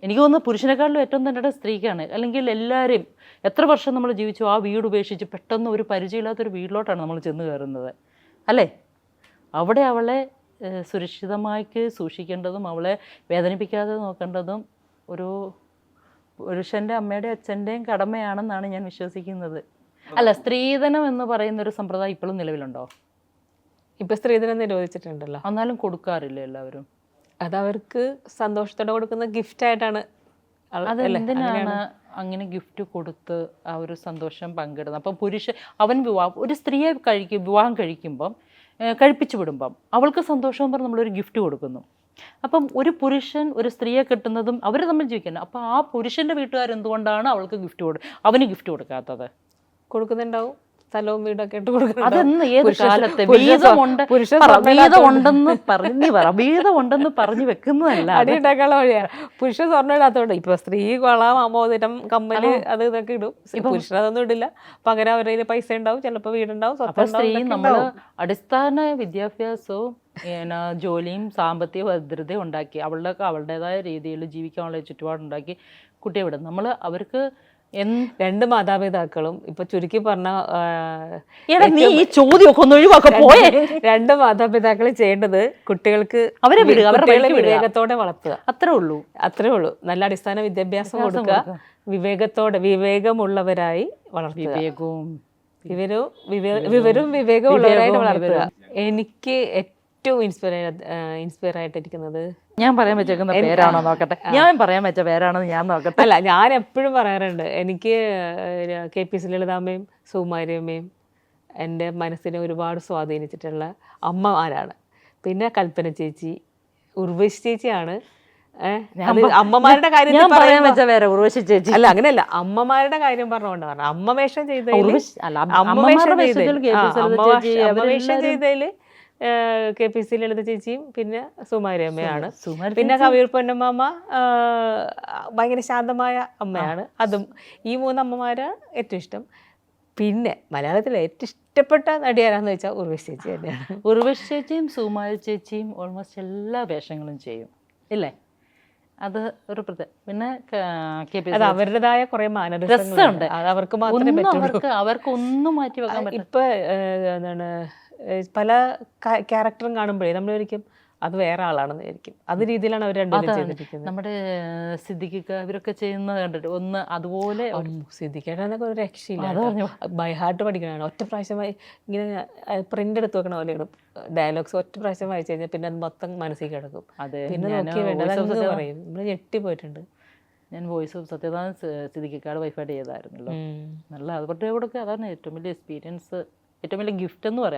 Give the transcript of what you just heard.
എനിക്ക് തോന്നുന്നു പുരുഷനെക്കാളിലും ഏറ്റവും തന്നെ സ്ത്രീക്കാണ്. അല്ലെങ്കിൽ എല്ലാവരും എത്ര വർഷം നമ്മൾ ജീവിച്ചു ആ വീട് ഉപേക്ഷിച്ച് പെട്ടെന്ന് ഒരു പരിചയമില്ലാത്തൊരു വീട്ടിലോട്ടാണ് നമ്മൾ ചെന്ന് കയറുന്നത് അല്ലേ? അവിടെ അവളെ സുരക്ഷിതമായിട്ട് സൂക്ഷിക്കേണ്ടതും അവളെ വേദനിപ്പിക്കാതെ നോക്കേണ്ടതും ഒരു പുരുഷൻ്റെ അമ്മയുടെയും അച്ഛൻ്റെയും കടമയാണെന്നാണ് ഞാൻ വിശ്വസിക്കുന്നത്. അല്ല, സ്ത്രീധനം എന്ന് പറയുന്ന ഒരു സമ്പ്രദായം ഇപ്പോഴും നിലവിലുണ്ടോ? ഇപ്പം സ്ത്രീധനം നിരോധിച്ചിട്ടുണ്ടല്ലോ. എന്നാലും കൊടുക്കാറില്ല എല്ലാവരും. അതവർക്ക് സന്തോഷത്തോടെ കൊടുക്കുന്ന ഗിഫ്റ്റായിട്ടാണ്. അതെന്തിനാണ് അങ്ങനെ ഗിഫ്റ്റ് കൊടുത്ത് ആ ഒരു സന്തോഷം പങ്കിടുന്നത്? അപ്പം അവൻ ഒരു സ്ത്രീയെ വിവാഹം കഴിക്കുമ്പം കഴിപ്പിച്ചു വിടുമ്പം അവൾക്ക് സന്തോഷം പറഞ്ഞ് നമ്മളൊരു ഗിഫ്റ്റ് കൊടുക്കുന്നു. അപ്പം ഒരു പുരുഷൻ ഒരു സ്ത്രീയെ കിട്ടുന്നതും അവർ തമ്മിൽ ജീവിക്കണം. അപ്പം ആ പുരുഷൻ്റെ വീട്ടുകാരെന്തുകൊണ്ടാണ് അവൾക്ക് അവന് ഗിഫ്റ്റ് കൊടുക്കാത്തത്? കൊടുക്കുന്നുണ്ടാവും, സ്ഥലവും വീടൊക്കെ ഇട്ട് കൊടുക്കണം. അതെന്ന് ഏത് കാലത്ത് വീതമുണ്ടെന്ന് പറഞ്ഞു വെക്കുന്നതല്ല, അടിയുണ്ടാക്കാനുള്ള വഴിയാണ്. പുരുഷൻ സ്വർണ്ണം ഇടാത്തോണ്ട് ഇപ്പൊ സ്ത്രീ വള മോതിരം കമ്മല് അത് ഇതൊക്കെ ഇടും. പുരുഷൻ അതൊന്നും ഇടില്ല. പകരം അവരുടെ പൈസ ഉണ്ടാവും, ചിലപ്പോൾ വീടുണ്ടാവും. അപ്പൊ സ്ത്രീ നമ്മൾ അടിസ്ഥാന വിദ്യാഭ്യാസവും ജോലിയും സാമ്പത്തിക ഭദ്രതയും ഉണ്ടാക്കി അവളുടേതായ രീതിയിൽ ജീവിക്കാനുള്ള ചുറ്റുപാടുണ്ടാക്കി കുട്ടിയെ വിടും. നമ്മൾ അവർക്ക് രണ്ട് മാതാപിതാക്കളും ഇപ്പൊ ചുരുക്കി പറഞ്ഞ രണ്ട് മാതാപിതാക്കൾ ചെയ്യേണ്ടത് കുട്ടികൾക്ക് വിവേകത്തോടെ വളർത്തുക. അത്രേ ഉള്ളൂ. നല്ല അടിസ്ഥാന വിദ്യാഭ്യാസം കൊടുക്കുക, വിവേകമുള്ളവരായി വളർത്തുക. വിവരവും വിവേകമുള്ളവരായിട്ട് വളർത്തുക. എനിക്ക് ഏറ്റവും ഇൻസ്പയർ ആയിട്ടിരിക്കുന്നത് ഞാൻ പറയാൻ വെച്ചേക്കുന്ന പേരാണോ നോക്കട്ടെ, ഞാൻ നോക്കട്ടെ. അല്ല, ഞാൻ എപ്പോഴും പറയാറുണ്ട്, എനിക്ക് KPC ലളിതാമ്മയും സുകുമാരിയമ്മയും എൻ്റെ മനസ്സിനെ ഒരുപാട് സ്വാധീനിച്ചിട്ടുള്ള അമ്മമാരാണ്. പിന്നെ കൽപ്പന ചേച്ചി, ഉർവശി ചേച്ചിയാണ്. അമ്മമാരുടെ കാര്യം പറയാൻ വെച്ച പേര് ഉർവശി ചേച്ചി. അല്ല, അങ്ങനെയല്ല, അമ്മമാരുടെ കാര്യം പറഞ്ഞുകൊണ്ട് പറഞ്ഞു. അമ്മ വേഷം ചെയ്തതിൽ KPC ലളിത ചേച്ചിയും പിന്നെ സുകുമാരിയമ്മയാണ്. പിന്നെ കവിയൂർ പൊന്നമ്മ ഭയങ്കര ശാന്തമായ അമ്മയാണ്. അതും ഈ മൂന്നമ്മമാരാണ് ഏറ്റവും ഇഷ്ടം. പിന്നെ മലയാളത്തിലെ ഏറ്റവും ഇഷ്ടപ്പെട്ട നടിയാരാന്ന് വെച്ചാൽ ഉർവശി ചേച്ചി തന്നെയാണ്. ഉർവശി ചേച്ചിയും സുകുമാരി ചേച്ചിയും ഓൾമോസ്റ്റ് എല്ലാ വേഷങ്ങളും ചെയ്യും ഇല്ലേ? അത് ഒരു പിന്നെ അത് അവരുടേതായ കുറെ മാനരസങ്ങളുണ്ട്. അത് അവർക്ക് മാത്രമേ പറ്റുള്ളൂ. അവർക്കൊന്നും മാറ്റി വെക്കാൻ പറ്റില്ല. ഇപ്പൊ എന്താണ്, പല ക്യാരക്ടറും കാണുമ്പോഴേ നമ്മളൊരിക്കും അത് വേറെ ആളാണെന്ന് വിചാരിക്കും. അത് രീതിയിലാണ് അവർ രണ്ടുപേരും ചെയ്തിരിക്കുന്നത്. നമ്മുടെ സിദ്ദിഖിക്ക ഇവരൊക്കെ ചെയ്യുന്നത് കണ്ടിട്ട് ഒന്ന് അതുപോലെ. സിദ്ദിഖേട്ടനൊക്കെ ഒരു രക്ഷയില്ല. ബൈ ഹാർട്ട് പഠിക്കണതാണ്. ഒറ്റ പ്രാവശ്യമായി ഇങ്ങനെ പ്രിന്റ് എടുത്ത് വെക്കണ പോലെ ഇടും. ഡയലോഗ്സ് ഒറ്റ പ്രാവശ്യം വായിച്ചു കഴിഞ്ഞാൽ പിന്നെ അത് മൊത്തം മനസ്സിൽ കിടക്കും. പിന്നെ നോക്കിയാൽ വേണ്ടത് പറയും. നമ്മൾ ഞെട്ടിപ്പോയിട്ടുണ്ട്. ഞാൻ വോയിസ് ഓഫ് സത്യദാന സിദ്ദിഖിക്കയുടെ വൈഫായിട്ട് ചെയ്തായിരുന്നല്ലോ. നല്ല അതുപോലെ കൊടുക്കുക. അതാണ് ഏറ്റവും വലിയ എക്സ്പീരിയൻസ്, ഏറ്റവും വലിയ ഗിഫ്റ്റ് എന്ന് പറയാം.